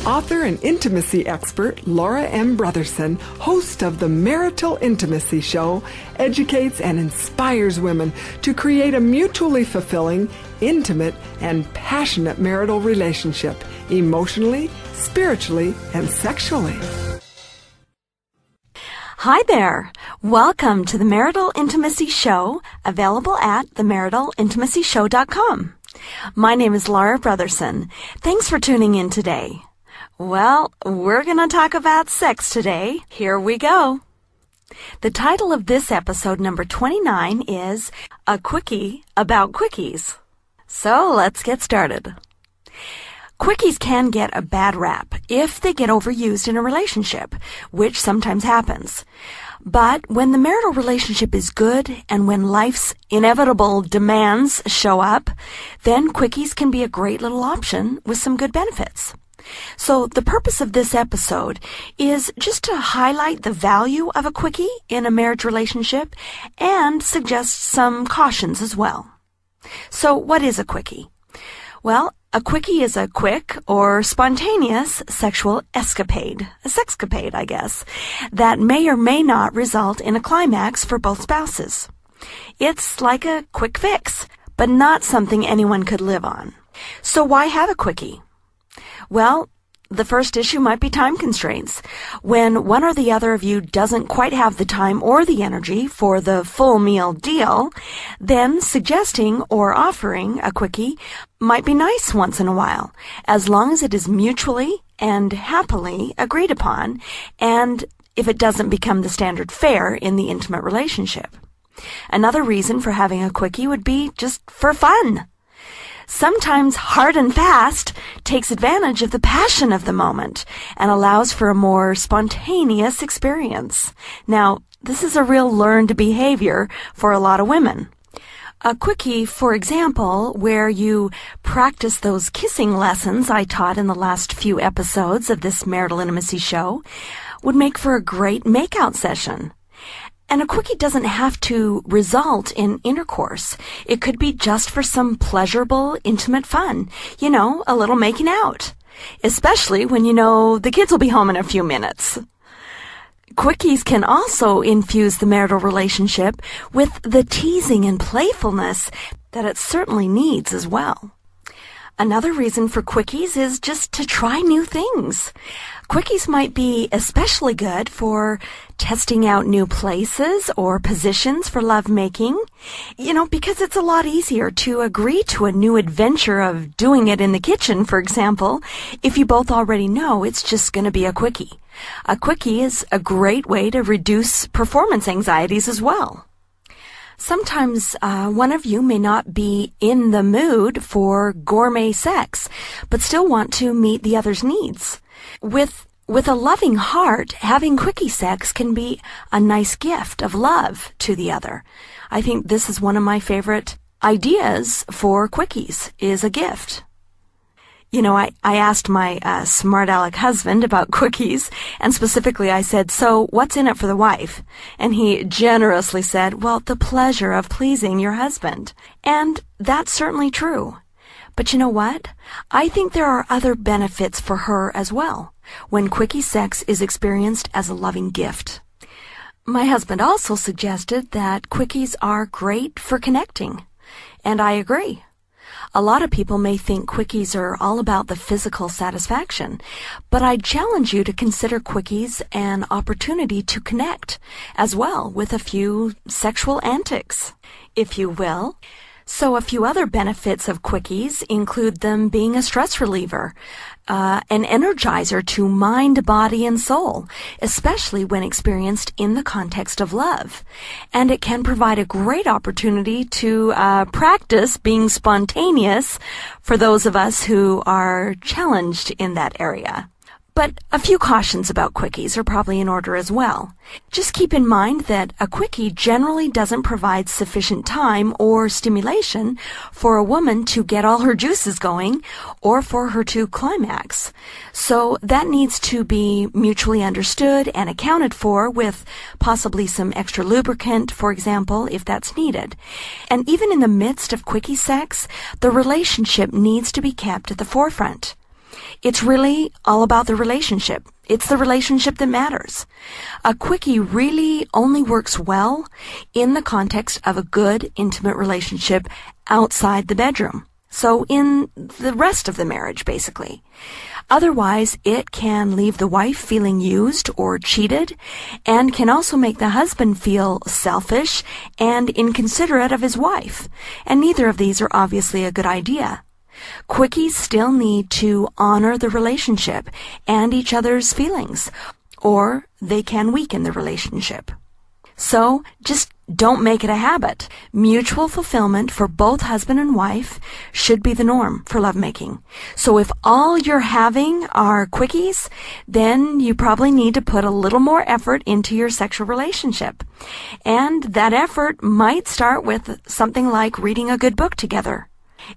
Author and intimacy expert Laura M. Brotherson, host of the Marital Intimacy Show, educates and inspires women to create a mutually fulfilling, intimate, and passionate marital relationship, emotionally, spiritually, and sexually. Hi there. Welcome to the Marital Intimacy Show, available at themaritalintimacyshow.com. My name is Laura Brotherson. Thanks for tuning in today. Well, we're going to talk about sex today. Here we go. The title of this episode, number 29, is A Quickie About Quickies. So let's get started. Quickies can get a bad rap if they get overused in a relationship, which sometimes happens. But when the marital relationship is good and when life's inevitable demands show up, then quickies can be a great little option with some good benefits. So the purpose of this episode is just to highlight the value of a quickie in a marriage relationship and suggest some cautions as well. So what is a quickie? Well, a quickie is a quick or spontaneous sexual escapade, a sexcapade, I guess, that may or may not result in a climax for both spouses. It's like a quick fix, but not something anyone could live on. So why have a quickie? Well, the first issue might be time constraints. When one or the other of you doesn't quite have the time or the energy for the full meal deal, then suggesting or offering a quickie might be nice once in a while, as long as it is mutually and happily agreed upon, and if it doesn't become the standard fare in the intimate relationship. Another reason for having a quickie would be just for fun. Sometimes hard and fast takes advantage of the passion of the moment and allows for a more spontaneous experience. Now, this is a real learned behavior for a lot of women. A quickie, for example, where you practice those kissing lessons I taught in the last few episodes of this Marital Intimacy Show, would make for a great makeout session. And a quickie doesn't have to result in intercourse. It could be just for some pleasurable, intimate fun. You know, a little making out. Especially when you know the kids will be home in a few minutes. Quickies can also infuse the marital relationship with the teasing and playfulness that it certainly needs as well. Another reason for quickies is just to try new things. Quickies might be especially good for testing out new places or positions for lovemaking, because it's a lot easier to agree to a new adventure of doing it in the kitchen, for example, if you both already know it's just going to be a quickie. A quickie is a great way to reduce performance anxieties as well. Sometimes one of you may not be in the mood for gourmet sex, but still want to meet the other's needs. With a loving heart, having quickie sex can be a nice gift of love to the other. I think this is one of my favorite ideas for quickies, is a gift. I asked my smart aleck husband about quickies, and specifically I said, so what's in it for the wife? And he generously said, well, the pleasure of pleasing your husband. And that's certainly true. But you know what? I think there are other benefits for her as well, when quickie sex is experienced as a loving gift. My husband also suggested that quickies are great for connecting, and I agree. A lot of people may think quickies are all about the physical satisfaction, but I challenge you to consider quickies an opportunity to connect as well with a few sexual antics, if you will. So a few other benefits of quickies include them being a stress reliever, an energizer to mind, body, and soul, especially when experienced in the context of love. And it can provide a great opportunity to practice being spontaneous for those of us who are challenged in that area. But a few cautions about quickies are probably in order as well. Just keep in mind that a quickie generally doesn't provide sufficient time or stimulation for a woman to get all her juices going or for her to climax. So that needs to be mutually understood and accounted for with possibly some extra lubricant, for example, if that's needed. And even in the midst of quickie sex, the relationship needs to be kept at the forefront. It's really all about the relationship. It's the relationship that matters. A quickie really only works well in the context of a good, intimate relationship outside the bedroom. So in the rest of the marriage, basically. Otherwise, it can leave the wife feeling used or cheated, and can also make the husband feel selfish and inconsiderate of his wife. And neither of these are obviously a good idea. Quickies still need to honor the relationship and each other's feelings, or they can weaken the relationship. So, just don't make it a habit. Mutual fulfillment for both husband and wife should be the norm for lovemaking. So if all you're having are quickies, then you probably need to put a little more effort into your sexual relationship. And that effort might start with something like reading a good book together.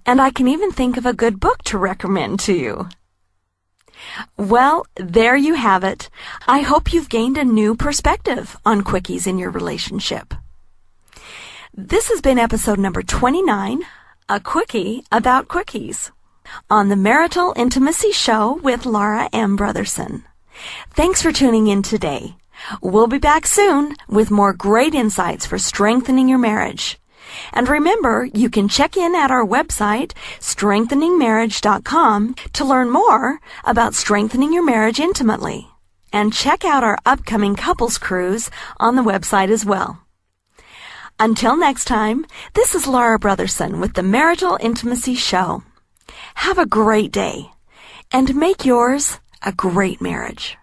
And I can even think of a good book to recommend to you. Well, there you have it. I hope you've gained a new perspective on quickies in your relationship. This has been episode number 29, A Quickie About Quickies, on the Marital Intimacy Show with Laura M. Brotherson. Thanks for tuning in today. We'll be back soon with more great insights for strengthening your marriage. And remember, you can check in at our website, strengtheningmarriage.com, to learn more about strengthening your marriage intimately. And check out our upcoming couples cruise on the website as well. Until next time, this is Laura Brotherson with the Marital Intimacy Show. Have a great day, and make yours a great marriage.